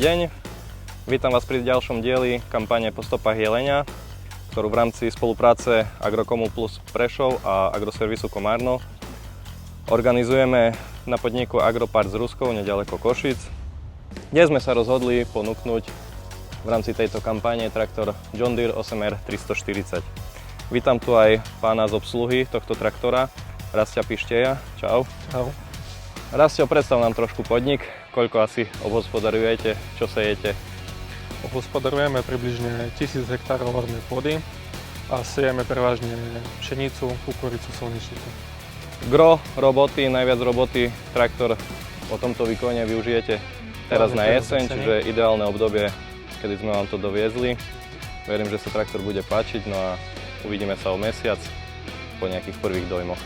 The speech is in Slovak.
deň, vítam vás pri ďalšom dieli kampane Po stopách jelenia, ktorú v rámci spolupráce Agrokomu Plus Prešov a Agroservisu Komárno organizujeme na podniku Agropart z Ruskov, nedaleko Košíc. Dnes sme sa rozhodli ponúknuť v rámci tejto kampane traktor John Deere 8R 340. Vítam tu aj pána z obsluhy tohto traktora, Rastia Pišteja. Čau. Čau. Rastio, predstav nám trošku podnik, koľko asi obhospodarujete, čo sejete? Obhospodarujeme približne 1000 hektárov ornej pôdy a sejeme prevažne pšenicu, kukuricu, slnečnicu. Gro roboty, najviac roboty, traktor o tomto výkone využijete teraz na jeseň, čiže ideálne obdobie, kedy sme vám to doviezli. Verím, že sa traktor bude páčiť, no a uvidíme sa o mesiac po nejakých prvých dojmoch.